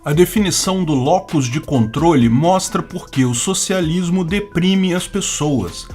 A definição do locus de controle mostra por que o socialismo deprime as pessoas.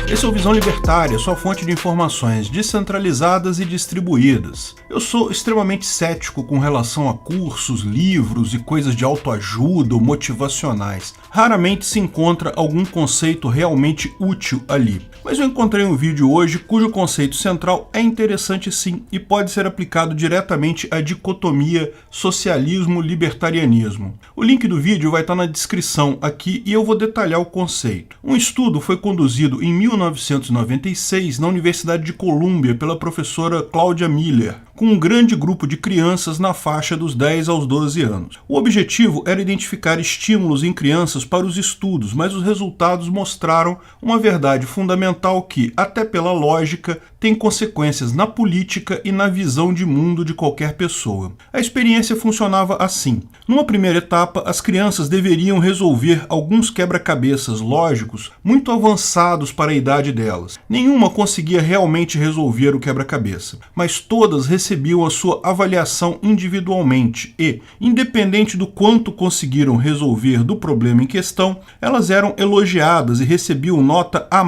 Esse é o Visão Libertária, sua fonte de informações descentralizadas e distribuídas. Eu sou extremamente cético com relação a cursos, livros e coisas de autoajuda ou motivacionais. Raramente se encontra algum conceito realmente útil ali. Mas eu encontrei um vídeo hoje cujo conceito central é interessante sim e pode ser aplicado diretamente à dicotomia socialismo-libertarianismo. O link do vídeo vai estar na descrição aqui e eu vou detalhar o conceito. Um estudo foi conduzido em 1996 na Universidade de Colômbia pela professora Claudia Miller, com um grande grupo de crianças na faixa dos 10 aos 12 anos. O objetivo era identificar estímulos em crianças para os estudos, mas os resultados mostraram uma verdade fundamental que, até pela lógica, tem consequências na política e na visão de mundo de qualquer pessoa. A experiência funcionava assim. Numa primeira etapa, as crianças deveriam resolver alguns quebra-cabeças lógicos muito avançados para a idade delas. Nenhuma conseguia realmente resolver o quebra-cabeça, mas todas recebiam a sua avaliação individualmente e, independente do quanto conseguiram resolver do problema em questão, elas eram elogiadas e recebiam nota A+,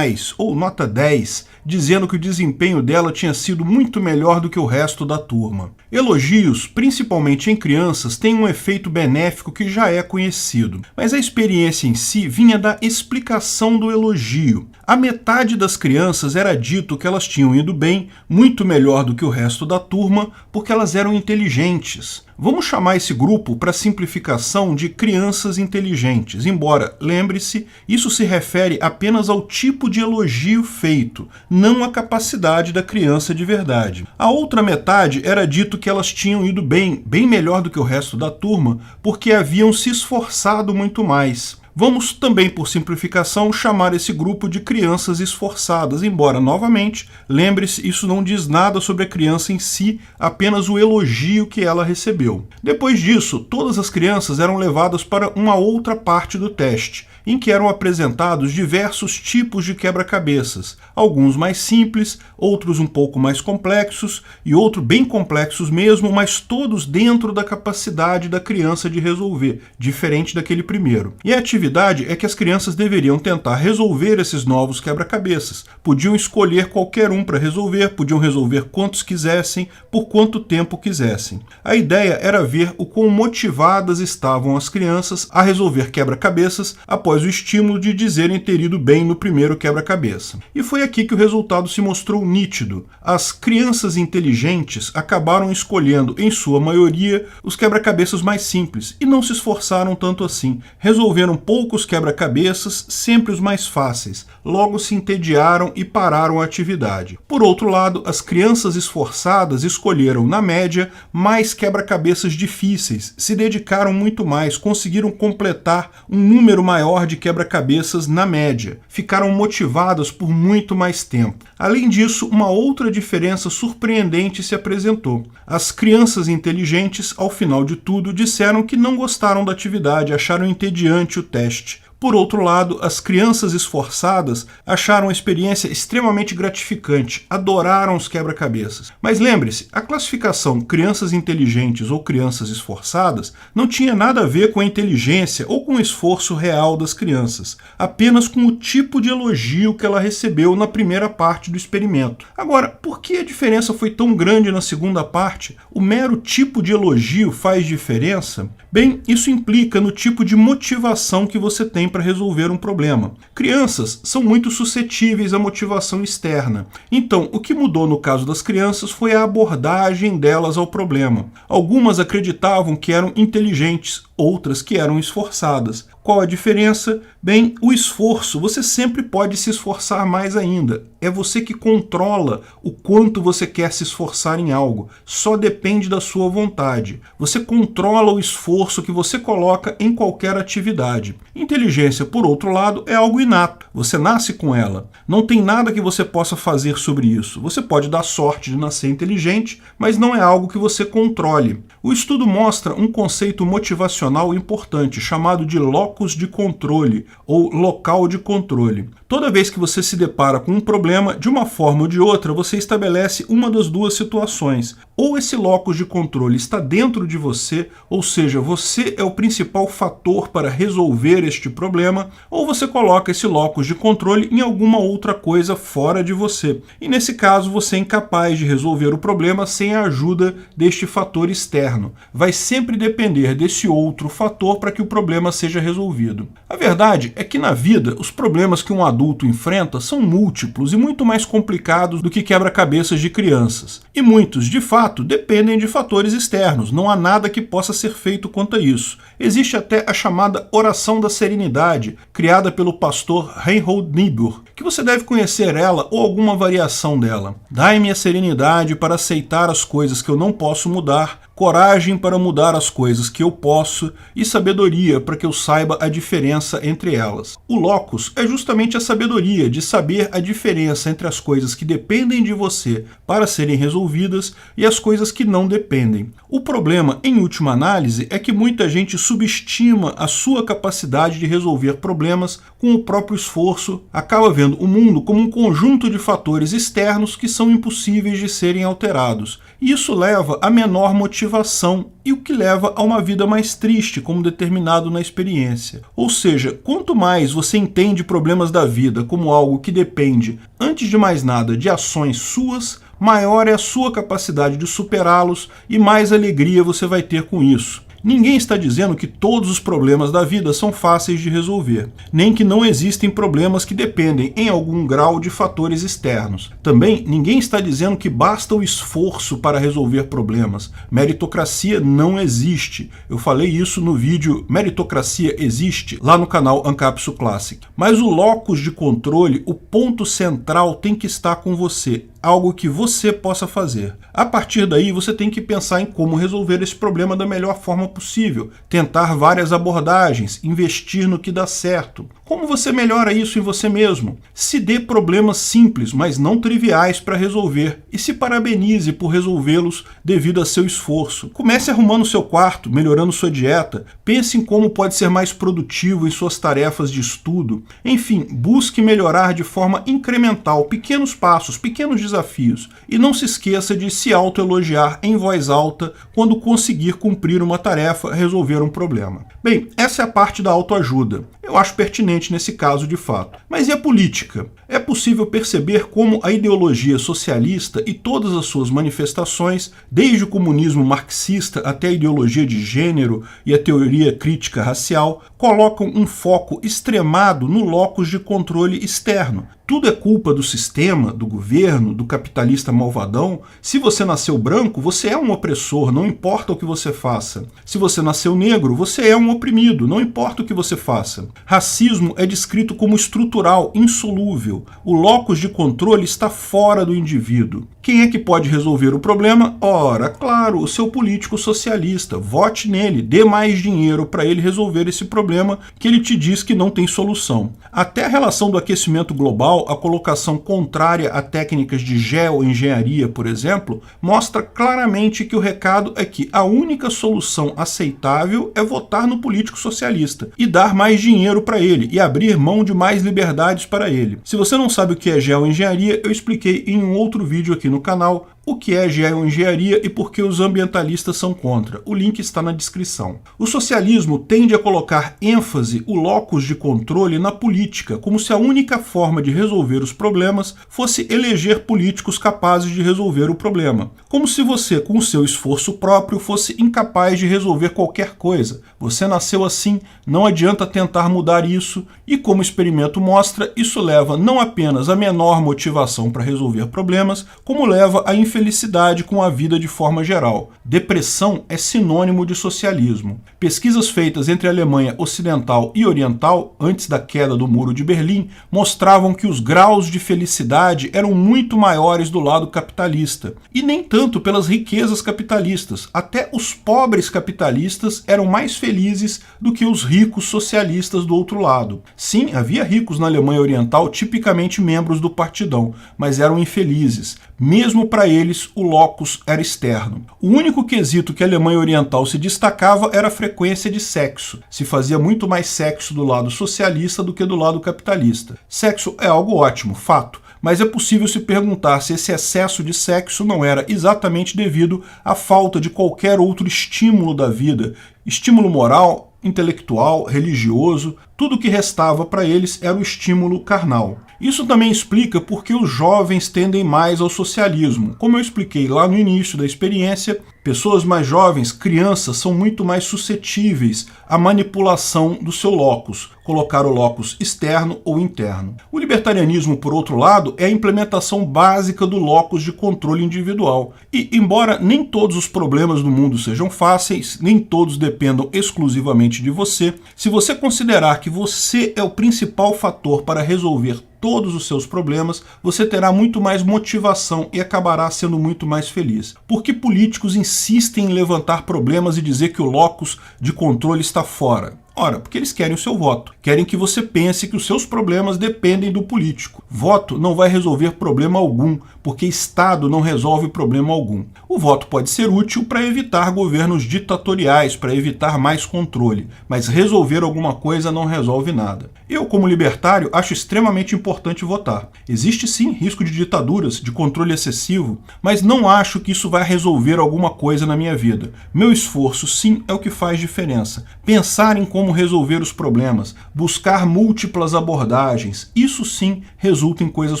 ou nota 10, dizendo que o desempenho dela tinha sido muito melhor do que o resto da turma. Elogios, principalmente em crianças, têm um efeito benéfico que já é conhecido, mas a experiência em si vinha da explicação do elogio. A metade das crianças era dito que elas tinham ido bem, muito melhor do que o resto da turma, porque elas eram inteligentes. Vamos chamar esse grupo, para simplificação, de crianças inteligentes, embora, lembre-se, isso se refere apenas ao tipo de elogio feito, não à capacidade da criança de verdade. A outra metade era dito que elas tinham ido bem melhor do que o resto da turma, porque haviam se esforçado muito mais. Vamos também, por simplificação, chamar esse grupo de crianças esforçadas, embora, novamente, lembre-se, isso não diz nada sobre a criança em si, apenas o elogio que ela recebeu. Depois disso, todas as crianças eram levadas para uma outra parte do teste, em que eram apresentados diversos tipos de quebra-cabeças, alguns mais simples, outros um pouco mais complexos e outros bem complexos mesmo, mas todos dentro da capacidade da criança de resolver, diferente daquele primeiro. E a atividade é que as crianças deveriam tentar resolver esses novos quebra-cabeças. Podiam escolher qualquer um para resolver, podiam resolver quantos quisessem, por quanto tempo quisessem. A ideia era ver o quão motivadas estavam as crianças a resolver quebra-cabeças após o estímulo de dizerem ter ido bem no primeiro quebra-cabeça. E foi aqui que o resultado se mostrou nítido. As crianças inteligentes acabaram escolhendo, em sua maioria, os quebra-cabeças mais simples e não se esforçaram tanto assim. Resolveram poucos quebra-cabeças, sempre os mais fáceis. Logo se entediaram e pararam a atividade. Por outro lado, as crianças esforçadas escolheram, na média, mais quebra-cabeças difíceis, se dedicaram muito mais, conseguiram completar um número maior de quebra-cabeças na média. Ficaram motivadas por muito mais tempo. Além disso, uma outra diferença surpreendente se apresentou. As crianças inteligentes, ao final de tudo, disseram que não gostaram da atividade, acharam entediante o teste. Por outro lado, as crianças esforçadas acharam a experiência extremamente gratificante, adoraram os quebra-cabeças. Mas lembre-se, a classificação crianças inteligentes ou crianças esforçadas não tinha nada a ver com a inteligência ou com o esforço real das crianças, apenas com o tipo de elogio que ela recebeu na primeira parte do experimento. Agora, por que a diferença foi tão grande na segunda parte? O mero tipo de elogio faz diferença? Bem, isso implica no tipo de motivação que você tem para resolver um problema. Crianças são muito suscetíveis à motivação externa. Então, o que mudou no caso das crianças foi a abordagem delas ao problema. Algumas acreditavam que eram inteligentes, outras que eram esforçadas. Qual a diferença? Bem, o esforço, você sempre pode se esforçar mais ainda. É você que controla o quanto você quer se esforçar em algo. Só depende da sua vontade. Você controla o esforço que você coloca em qualquer atividade. Inteligência, por outro lado, é algo inato. Você nasce com ela. Não tem nada que você possa fazer sobre isso. Você pode dar sorte de nascer inteligente, mas não é algo que você controle. O estudo mostra um conceito motivacional importante, chamado de locus de controle, ou local de controle. Toda vez que você se depara com um problema, de uma forma ou de outra, você estabelece uma das duas situações. Ou esse locus de controle está dentro de você, ou seja, você é o principal fator para resolver este problema, ou você coloca esse locus de controle em alguma outra coisa fora de você. E nesse caso, você é incapaz de resolver o problema sem a ajuda deste fator externo. Vai sempre depender desse outro fator para que o problema seja resolvido. A verdade é que na vida, os problemas que um adulto enfrenta são múltiplos e muito mais complicados do que quebra-cabeças de crianças. E muitos, de fato, dependem de fatores externos, não há nada que possa ser feito quanto a isso. Existe até a chamada oração da serenidade, criada pelo pastor Reinhold Niebuhr, que você deve conhecer ela ou alguma variação dela. Dai-me a serenidade para aceitar as coisas que eu não posso mudar, coragem para mudar as coisas que eu posso e sabedoria para que eu saiba a diferença entre elas. O locus é justamente a sabedoria de saber a diferença entre as coisas que dependem de você para serem resolvidas e as coisas que não dependem. O problema, em última análise, é que muita gente subestima a sua capacidade de resolver problemas com o próprio esforço, acaba vendo o mundo como um conjunto de fatores externos que são impossíveis de serem alterados. E isso leva a menor motivação e o que leva a uma vida mais triste, como determinado na experiência. Ou seja, quanto mais você entende problemas da vida como algo que depende, antes de mais nada, de ações suas, maior é a sua capacidade de superá-los e mais alegria você vai ter com isso. Ninguém está dizendo que todos os problemas da vida são fáceis de resolver, nem que não existem problemas que dependem em algum grau de fatores externos. Também ninguém está dizendo que basta o esforço para resolver problemas. Meritocracia não existe. Eu falei isso no vídeo Meritocracia Existe, lá no canal Ancapsu Classic. Mas o locus de controle, o ponto central tem que estar com você. Algo que você possa fazer. A partir daí, você tem que pensar em como resolver esse problema da melhor forma possível, tentar várias abordagens, investir no que dá certo. Como você melhora isso em você mesmo? Se dê problemas simples, mas não triviais para resolver, e se parabenize por resolvê-los devido a seu esforço. Comece arrumando seu quarto, melhorando sua dieta, pense em como pode ser mais produtivo em suas tarefas de estudo. Enfim, busque melhorar de forma incremental, pequenos passos, pequenos desafios, e não se esqueça de se autoelogiar em voz alta quando conseguir cumprir uma tarefa, resolver um problema. Bem, essa é a parte da autoajuda. Eu acho pertinente nesse caso de fato. Mas e a política? É possível perceber como a ideologia socialista e todas as suas manifestações, desde o comunismo marxista até a ideologia de gênero e a teoria crítica racial, colocam um foco extremado no locus de controle externo. Tudo é culpa do sistema, do governo, do capitalista malvadão. Se você nasceu branco, você é um opressor, não importa o que você faça. Se você nasceu negro, você é um oprimido, não importa o que você faça. Racismo é descrito como estrutural, insolúvel. O locus de controle está fora do indivíduo. Quem é que pode resolver o problema? Ora, claro, o seu político socialista. Vote nele, dê mais dinheiro para ele resolver esse problema que ele te diz que não tem solução. Até a relação do aquecimento global, a colocação contrária a técnicas de geoengenharia, por exemplo, mostra claramente que o recado é que a única solução aceitável é votar no político socialista e dar mais dinheiro para ele e abrir mão de mais liberdades para ele. Se você não sabe o que é geoengenharia, eu expliquei em um outro vídeo aqui no canal o que é geoengenharia e por que os ambientalistas são contra. O link está na descrição. O socialismo tende a colocar ênfase, o locus de controle, na política, como se a única forma de resolver os problemas fosse eleger políticos capazes de resolver o problema. Como se você, com o seu esforço próprio, fosse incapaz de resolver qualquer coisa. Você nasceu assim, não adianta tentar mudar isso, e como o experimento mostra, isso leva não apenas a menor motivação para resolver problemas, como leva a infelicidade com a vida de forma geral. Depressão é sinônimo de socialismo. Pesquisas feitas entre a Alemanha Ocidental e Oriental, antes da queda do Muro de Berlim, mostravam que os graus de felicidade eram muito maiores do lado capitalista. E nem tanto pelas riquezas capitalistas. Até os pobres capitalistas eram mais felizes do que os ricos socialistas do outro lado. Sim, havia ricos na Alemanha Oriental, tipicamente membros do partidão, mas eram infelizes. Mesmo para eles, o locus era externo. O único quesito que a Alemanha Oriental se destacava era a frequência de sexo. Se fazia muito mais sexo do lado socialista do que do lado capitalista. Sexo é algo ótimo, fato, mas é possível se perguntar se esse excesso de sexo não era exatamente devido à falta de qualquer outro estímulo da vida, estímulo moral, intelectual, religioso. Tudo o que restava para eles era o estímulo carnal. Isso também explica por que os jovens tendem mais ao socialismo. Como eu expliquei lá no início da experiência, pessoas mais jovens, crianças, são muito mais suscetíveis à manipulação do seu locus, colocar o locus externo ou interno. O libertarianismo, por outro lado, é a implementação básica do locus de controle individual. E, embora nem todos os problemas do mundo sejam fáceis, nem todos dependam exclusivamente de você, se você considerar que você é o principal fator para resolver todos os seus problemas, você terá muito mais motivação e acabará sendo muito mais feliz. Por que políticos insistem em levantar problemas e dizer que o locus de controle está fora? Ora, porque eles querem o seu voto. Querem que você pense que os seus problemas dependem do político. Voto não vai resolver problema algum, porque Estado não resolve problema algum. O voto pode ser útil para evitar governos ditatoriais, para evitar mais controle, mas resolver alguma coisa não resolve nada. Eu, como libertário, acho extremamente importante votar. Existe sim risco de ditaduras, de controle excessivo, mas não acho que isso vai resolver alguma coisa na minha vida. Meu esforço, sim, é o que faz diferença. Pensar em como resolver os problemas, buscar múltiplas abordagens, isso sim resulta em coisas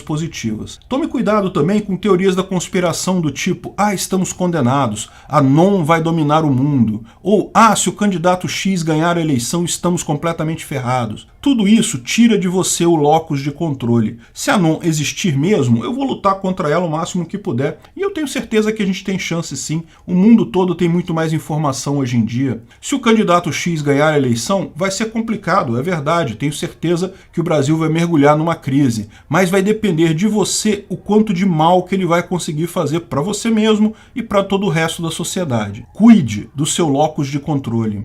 positivas. Tome cuidado também com teorias da conspiração do tipo, estamos condenados, a NON vai dominar o mundo, ou, se o candidato X ganhar a eleição, estamos completamente ferrados. Tudo isso tira de você o locus de controle. Se a NON existir mesmo, eu vou lutar contra ela o máximo que puder, e eu tenho certeza que a gente tem chance sim. O mundo todo tem muito mais informação hoje em dia. Se o candidato X ganhar a eleição, vai ser complicado, é verdade, tenho certeza que o Brasil vai mergulhar numa crise, mas vai depender de você o quanto de mal que ele vai conseguir fazer para você mesmo e para todo o resto da sociedade. Cuide do seu locus de controle.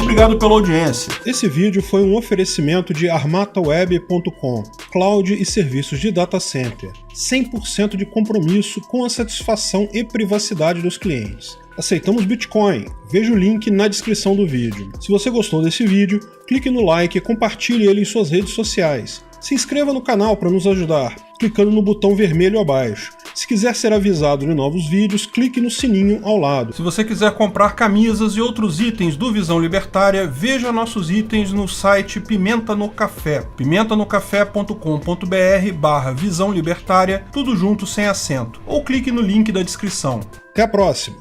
Obrigado pela audiência. Esse vídeo foi um oferecimento de armataweb.com, cloud e serviços de data center, 100% de compromisso com a satisfação e privacidade dos clientes. Aceitamos Bitcoin, veja o link na descrição do vídeo. Se você gostou desse vídeo, clique no like e compartilhe ele em suas redes sociais. Se inscreva no canal para nos ajudar, clicando no botão vermelho abaixo. Se quiser ser avisado de novos vídeos, clique no sininho ao lado. Se você quiser comprar camisas e outros itens do Visão Libertária, veja nossos itens no site Pimenta no Café, pimentanocafé.com.br/Visão Libertária, tudo junto sem acento, ou clique no link da descrição. Até a próxima!